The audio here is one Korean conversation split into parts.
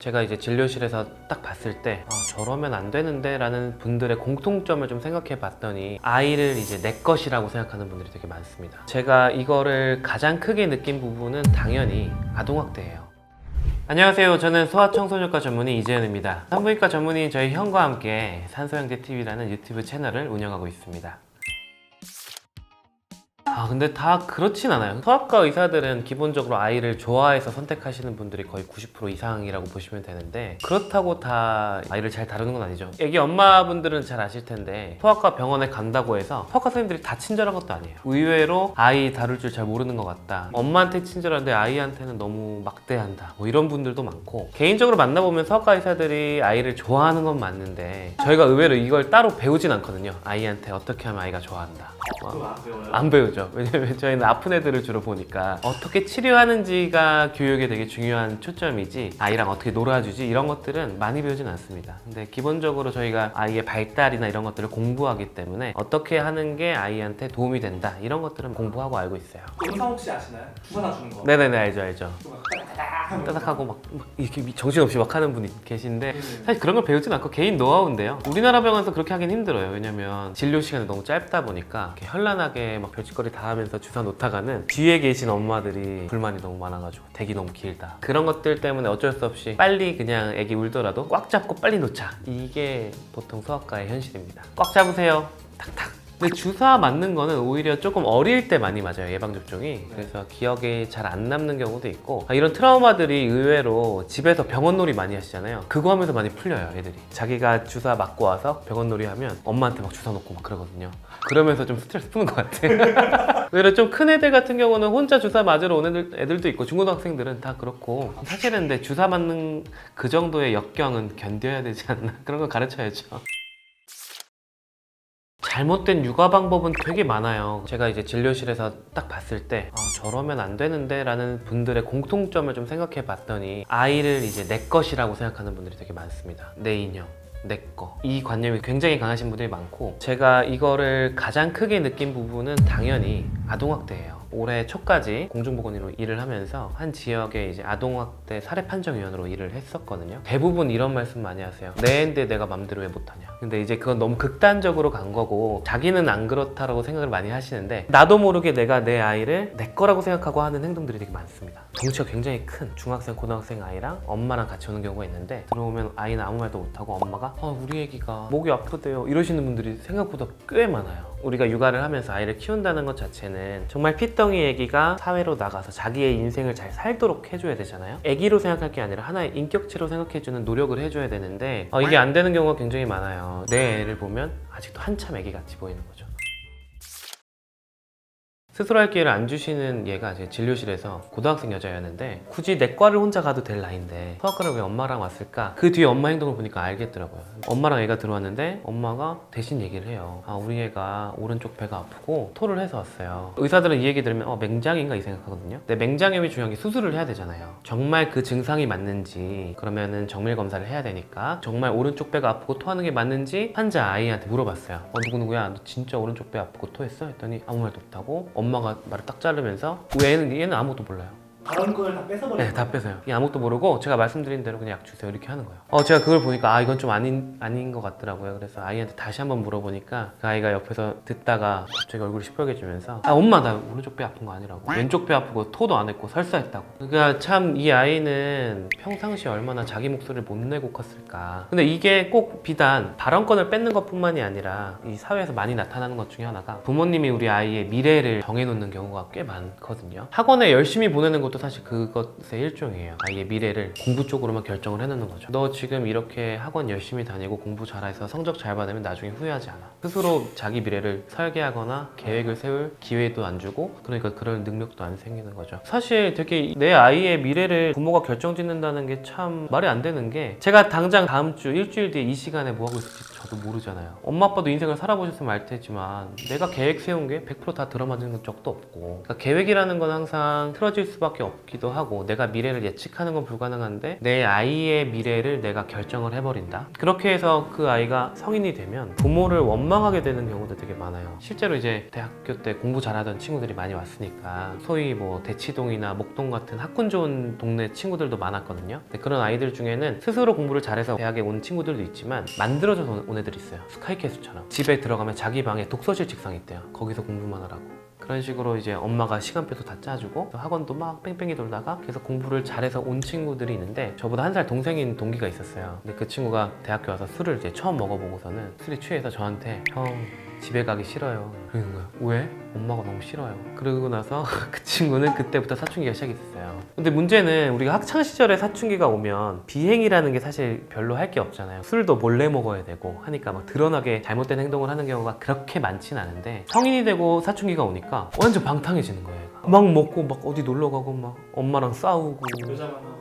제가 이제 진료실에서 딱 봤을 때 저러면 안 되는데 라는 분들의 공통점을 좀 생각해 봤더니 아이를 이제 내 것이라고 생각하는 분들이 되게 많습니다. 제가 이거를 가장 크게 느낀 부분은 당연히 아동학대예요. 안녕하세요. 저는 소아청소년과 전문의 이재현입니다. 산부인과 전문의인 저희 형과 함께 산소형제TV라는 유튜브 채널을 운영하고 있습니다. 근데 다 그렇진 않아요. 소아과 의사들은 기본적으로 아이를 좋아해서 선택하시는 분들이 거의 90% 이상이라고 보시면 되는데, 그렇다고 다 아이를 잘 다루는 건 아니죠. 애기 엄마분들은 잘 아실 텐데 소아과 병원에 간다고 해서 소아과 선생님들이 다 친절한 것도 아니에요. 의외로 아이 다룰 줄 잘 모르는 것 같다, 엄마한테 친절한데 아이한테는 너무 막대한다, 뭐 이런 분들도 많고, 개인적으로 만나보면 소아과 의사들이 아이를 좋아하는 건 맞는데 저희가 의외로 이걸 따로 배우진 않거든요. 아이한테 어떻게 하면 아이가 좋아한다. 안 배우죠. 왜냐면 저희는 아픈 애들을 주로 보니까 어떻게 치료하는지가 교육에 되게 중요한 초점이지, 아이랑 어떻게 놀아주지 이런 것들은 많이 배우진 않습니다. 근데 기본적으로 저희가 아이의 발달이나 이런 것들을 공부하기 때문에 어떻게 하는 게 아이한테 도움이 된다 이런 것들은 공부하고 알고 있어요. 영상 혹시 아시나요? 주사 놔주는 거. 네네네, 알죠. 따닥하고 막 이렇게 정신없이 막 하는 분이 계신데, 사실 그런 걸 배우진 않고 개인 노하우인데요. 우리나라 병원에서 그렇게 하긴 힘들어요. 왜냐면 진료 시간이 너무 짧다 보니까 이렇게 현란하게 막 별짓거리 다 하면서 주사 놓다가는 뒤에 계신 엄마들이 불만이 너무 많아가지고 대기 너무 길다, 그런 것들 때문에 어쩔 수 없이 빨리 그냥 애기 울더라도 꽉 잡고 빨리 놓자, 이게 보통 소아과의 현실입니다. 꽉 잡으세요, 탁탁. 근데 주사 맞는 거는 오히려 조금 어릴 때 많이 맞아요, 예방접종이. 그래서 기억에 잘 안 남는 경우도 있고, 이런 트라우마들이 의외로 집에서 병원놀이 많이 하시잖아요. 그거 하면서 많이 풀려요, 애들이. 자기가 주사 맞고 와서 병원놀이 하면 엄마한테 막 주사 놓고 막 그러거든요. 그러면서 좀 스트레스 푸는 것 같아. 오히려 좀 큰 애들 같은 경우는 혼자 주사 맞으러 오는 애들도 있고, 중고등학생들은 다 그렇고, 사실은 근데 주사 맞는 그 정도의 역경은 견뎌야 되지 않나, 그런 거 가르쳐야죠. 잘못된 육아 방법은 되게 많아요. 제가 이제 진료실에서 딱 봤을 때 저러면 안 되는데 라는 분들의 공통점을 좀 생각해 봤더니 아이를 이제 내 것이라고 생각하는 분들이 되게 많습니다. 내 인형, 내 거. 이 관념이 굉장히 강하신 분들이 많고, 제가 이거를 가장 크게 느낀 부분은 당연히 아동학대예요. 올해 초까지 공중보건의로 일을 하면서 한 지역에 이제 아동학대 사례판정위원으로 일을 했었거든요. 대부분 이런 말씀 많이 하세요. 내 애인데 내가 맘대로 왜 못하냐. 근데 이제 그건 너무 극단적으로 간 거고, 자기는 안 그렇다라고 생각을 많이 하시는데, 나도 모르게 내가 내 아이를 내 거라고 생각하고 하는 행동들이 되게 많습니다. 덩치가 굉장히 큰 중학생, 고등학생 아이랑 엄마랑 같이 오는 경우가 있는데, 들어오면 아이는 아무 말도 못하고 엄마가 우리 애기가 목이 아프대요 이러시는 분들이 생각보다 꽤 많아요. 우리가 육아를 하면서 아이를 키운다는 것 자체는 정말 피덩이 애기가 사회로 나가서 자기의 인생을 잘 살도록 해줘야 되잖아요. 애기로 생각할 게 아니라 하나의 인격체로 생각해주는 노력을 해줘야 되는데, 이게 안 되는 경우가 굉장히 많아요. 내 애를 보면 아직도 한참 애기 같이 보이는 거죠. 스스로 할 기회를 안 주시는 얘가 제 진료실에서 고등학생 여자였는데, 굳이 내과를 혼자 가도 될 나이인데 소아과를 왜 엄마랑 왔을까? 그 뒤에 엄마 행동을 보니까 알겠더라고요. 엄마랑 애가 들어왔는데 엄마가 대신 얘기를 해요. 우리 애가 오른쪽 배가 아프고 토를 해서 왔어요. 의사들은 이 얘기 들으면 맹장인가 이 생각하거든요. 근데 맹장염이 중요한 게 수술을 해야 되잖아요. 정말 그 증상이 맞는지, 그러면은 정밀 검사를 해야 되니까 정말 오른쪽 배가 아프고 토하는 게 맞는지 환자 아이한테 물어봤어요. 누구누구야, 너 진짜 오른쪽 배 아프고 토했어? 했더니 아무 말도 없다고 엄마가 말을 딱 자르면서, 얘는 아무것도 몰라요. 다른 걸 다 뺏어버려요. 네, 다 뺏어요. 아무것도 모르고 제가 말씀드린 대로 그냥 약 주세요 이렇게 하는 거예요. 제가 그걸 보니까 이건 좀 아닌 것 같더라고요. 그래서 아이한테 다시 한번 물어보니까 그 아이가 옆에서 듣다가 갑자기 얼굴이 시뻘개지면서 엄마, 나 오른쪽 배 아픈 거 아니라고, 왼쪽 배 아프고 토도 안 했고 설사했다고. 그러니까 참 이 아이는 평상시에 얼마나 자기 목소리를 못 내고 컸을까. 근데 이게 꼭 비단 발언권을 뺏는 것 뿐만이 아니라 이 사회에서 많이 나타나는 것 중에 하나가, 부모님이 우리 아이의 미래를 정해놓는 경우가 꽤 많거든요. 학원에 열심히 보내는 것도 사실 그것의 일종이에요. 아이의 미래를 공부 쪽으로만 결정을 해놓는 거죠. 너 지금 이렇게 학원 열심히 다니고 공부 잘해서 성적 잘 받으면 나중에 후회하지 않아. 스스로 자기 미래를 설계하거나 계획을 세울 기회도 안 주고, 그러니까 그럴 능력도 안 생기는 거죠. 사실 되게 내 아이의 미래를 부모가 결정짓는다는 게 참 말이 안 되는 게, 제가 당장 다음 주 일주일 뒤에 이 시간에 뭐 하고 있을지 저도 저도 모르잖아요. 엄마 아빠도 인생을 살아보셨으면 알 테지만 내가 계획 세운 게 100% 다 들어맞은 적도 없고, 그러니까 계획이라는 건 항상 틀어질 수밖에 없기도 하고, 내가 미래를 예측하는 건 불가능한데 내 아이의 미래를 내가 결정을 해버린다. 그렇게 해서 그 아이가 성인이 되면 부모를 원망하게 되는 경우도 되게 많아요. 실제로 이제 대학교 때 공부 잘하던 친구들이 많이 왔으니까 소위 뭐 대치동이나 목동 같은 학군 좋은 동네 친구들도 많았거든요. 근데 그런 아이들 중에는 스스로 공부를 잘해서 대학에 온 친구들도 있지만 만들어져서 온 애들이 있어요. 스카이캐슬처럼 집에 들어가면 자기 방에 독서실 책상이 있대요. 거기서 공부만 하라고. 그런 식으로 이제 엄마가 시간표도 다 짜주고 학원도 막 뺑뺑이 돌다가 계속 공부를 잘해서 온 친구들이 있는데, 저보다 한 살 동생인 동기가 있었어요. 근데 그 친구가 대학교 와서 술을 이제 처음 먹어보고서는 술이 취해서 저한테 형 집에 가기 싫어요 그러는 거예요. 왜? 엄마가 너무 싫어요. 그러고 나서 그 친구는 그때부터 사춘기가 시작했어요. 근데 문제는 우리가 학창 시절에 사춘기가 오면 비행이라는 게 사실 별로 할 게 없잖아요. 술도 몰래 먹어야 되고 하니까 막 드러나게 잘못된 행동을 하는 경우가 그렇게 많진 않은데, 성인이 되고 사춘기가 오니까 완전 방탕해지는 거예요. 얘가. 막 먹고 막 어디 놀러 가고 막 엄마랑 싸우고, 여자만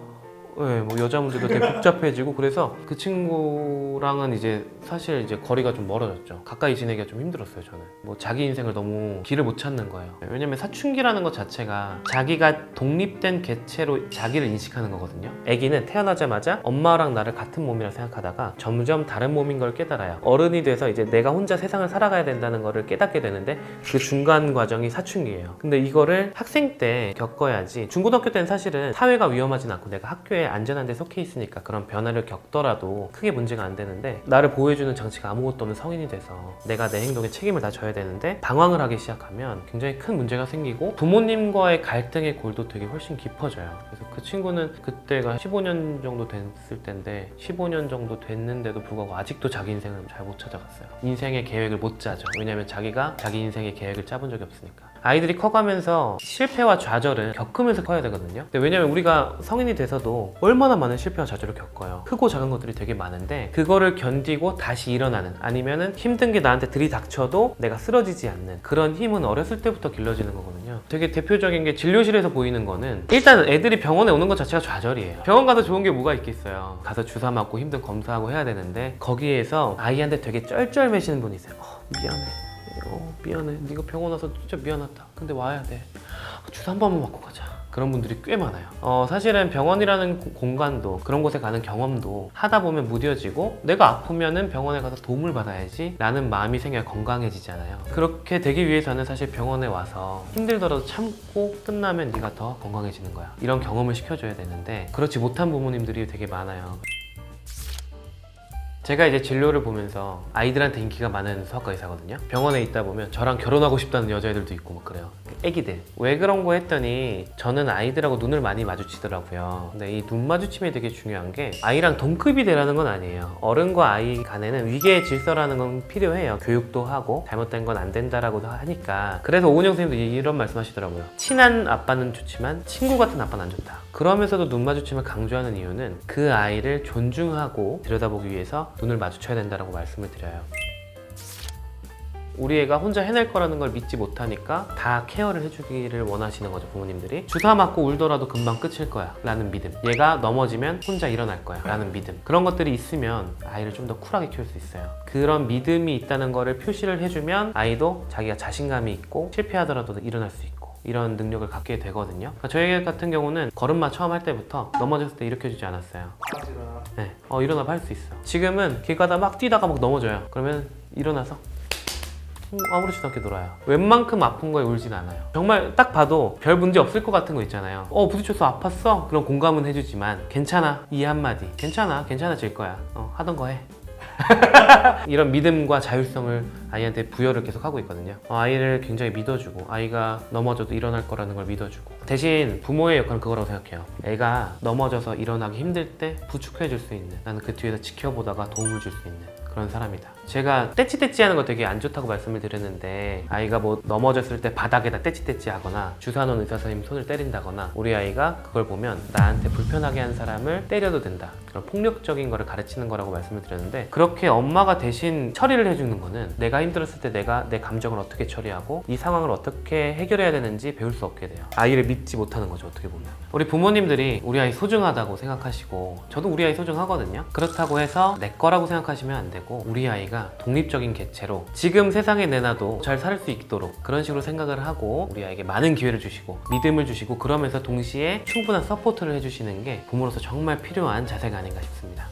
네, 뭐 여자 문제도 되게 복잡해지고, 그래서 그 친구랑은 이제 사실 이제 거리가 좀 멀어졌죠. 가까이 지내기가 좀 힘들었어요. 저는 뭐 자기 인생을 너무 길을 못 찾는 거예요. 왜냐면 사춘기라는 것 자체가 자기가 독립된 개체로 자기를 인식하는 거거든요. 아기는 태어나자마자 엄마랑 나를 같은 몸이라 생각하다가 점점 다른 몸인 걸 깨달아요. 어른이 돼서 이제 내가 혼자 세상을 살아가야 된다는 거를 깨닫게 되는데, 그 중간 과정이 사춘기예요. 근데 이거를 학생 때 겪어야지. 중고등학교 때는 사실은 사회가 위험하진 않고 내가 학교에 안전한 데 속해 있으니까 그런 변화를 겪더라도 크게 문제가 안 되는데, 나를 보호해주는 장치가 아무것도 없는 성인이 돼서 내가 내 행동에 책임을 다 져야 되는데 방황을 하기 시작하면 굉장히 큰 문제가 생기고, 부모님과의 갈등의 골도 되게 훨씬 깊어져요. 그래서 그 친구는 그때가 15년 정도 됐을 텐데, 15년 정도 됐는데도 불구하고 아직도 자기 인생을 잘 못 찾아갔어요. 인생의 계획을 못 짜죠. 왜냐면 자기가 자기 인생의 계획을 짜본 적이 없으니까. 아이들이 커가면서 실패와 좌절을 겪으면서 커야 되거든요. 근데 왜냐면 우리가 성인이 돼서도 얼마나 많은 실패와 좌절을 겪어요. 크고 작은 것들이 되게 많은데, 그거를 견디고 다시 일어나는, 아니면은 힘든 게 나한테 들이닥쳐도 내가 쓰러지지 않는 그런 힘은 어렸을 때부터 길러지는 거거든요. 되게 대표적인 게 진료실에서 보이는 거는, 일단 애들이 병원에 오는 것 자체가 좌절이에요. 병원 가서 좋은 게 뭐가 있겠어요. 가서 주사 맞고 힘든 검사하고 해야 되는데, 거기에서 아이한테 되게 쩔쩔매시는 분이 있어요. 미안해. 네가 병원 와서 진짜 미안하다. 근데 와야 돼. 주사 한 번만 맞고 가자. 그런 분들이 꽤 많아요. 사실은 병원이라는 공간도, 그런 곳에 가는 경험도 하다 보면 무뎌지고, 내가 아프면은 병원에 가서 도움을 받아야지 라는 마음이 생겨야 건강해지잖아요. 그렇게 되기 위해서는 사실 병원에 와서 힘들더라도 참고 끝나면 네가 더 건강해지는 거야. 이런 경험을 시켜줘야 되는데, 그렇지 못한 부모님들이 되게 많아요. 제가 이제 진료를 보면서 아이들한테 인기가 많은 소아과 의사거든요. 병원에 있다 보면 저랑 결혼하고 싶다는 여자애들도 있고 막 그래요. 애기들. 왜 그런 거 했더니, 저는 아이들하고 눈을 많이 마주치더라고요. 근데 이 눈 마주침이 되게 중요한 게, 아이랑 동급이 되라는 건 아니에요. 어른과 아이 간에는 위계의 질서라는 건 필요해요. 교육도 하고 잘못된 건 안 된다라고 하니까. 그래서 오은영 선생님도 이런 말씀 하시더라고요. 친한 아빠는 좋지만 친구 같은 아빠는 안 좋다. 그러면서도 눈 마주침을 강조하는 이유는 그 아이를 존중하고 들여다보기 위해서 눈을 마주쳐야 된다고 말씀을 드려요. 우리 애가 혼자 해낼 거라는 걸 믿지 못하니까 다 케어를 해주기를 원하시는 거죠, 부모님들이. 주사 맞고 울더라도 금방 끝일 거야 라는 믿음, 얘가 넘어지면 혼자 일어날 거야 라는 믿음, 그런 것들이 있으면 아이를 좀 더 쿨하게 키울 수 있어요. 그런 믿음이 있다는 거를 표시를 해주면 아이도 자기가 자신감이 있고 실패하더라도 일어날 수 있고 이런 능력을 갖게 되거든요. 그러니까 저희 같은 경우는 걸음마 처음 할 때부터 넘어졌을 때 일으켜주지 않았어요. 네, 일어나봐 할 수 있어. 지금은 길 가다 막 뛰다가 막 넘어져요. 그러면 일어나서 아무렇지도 않게 놀아요. 웬만큼 아픈 거에 울진 않아요. 정말 딱 봐도 별 문제 없을 것 같은 거 있잖아요. 부딪혔어, 아팠어? 그럼 공감은 해주지만 괜찮아, 이 한마디, 괜찮아질 거야, 하던 거 해. 이런 믿음과 자율성을 아이한테 부여를 계속 하고 있거든요. 아이를 굉장히 믿어주고, 아이가 넘어져도 일어날 거라는 걸 믿어주고, 대신 부모의 역할은 그거라고 생각해요. 애가 넘어져서 일어나기 힘들 때 부축해 줄 수 있는, 나는 그 뒤에서 지켜보다가 도움을 줄 수 있는 그런 사람이다. 제가 떼찌떼찌 하는 거 되게 안 좋다고 말씀을 드렸는데, 아이가 뭐 넘어졌을 때 바닥에다 떼찌떼찌 하거나 주사 놓은 의사 선생님 손을 때린다거나, 우리 아이가 그걸 보면 나한테 불편하게 한 사람을 때려도 된다, 그런 폭력적인 거를 가르치는 거라고 말씀을 드렸는데, 그렇게 엄마가 대신 처리를 해주는 거는 내가 내가 힘들었을 때 내가 내 감정을 어떻게 처리하고 이 상황을 어떻게 해결해야 되는지 배울 수 없게 돼요. 아이를 믿지 못하는 거죠, 어떻게 보면. 우리 부모님들이 우리 아이 소중하다고 생각하시고, 저도 우리 아이 소중하거든요. 그렇다고 해서 내 거라고 생각하시면 안 되고, 우리 아이가 독립적인 개체로 지금 세상에 내놔도 잘 살 수 있도록 그런 식으로 생각을 하고 우리 아이에게 많은 기회를 주시고 믿음을 주시고, 그러면서 동시에 충분한 서포트를 해주시는 게 부모로서 정말 필요한 자세가 아닌가 싶습니다.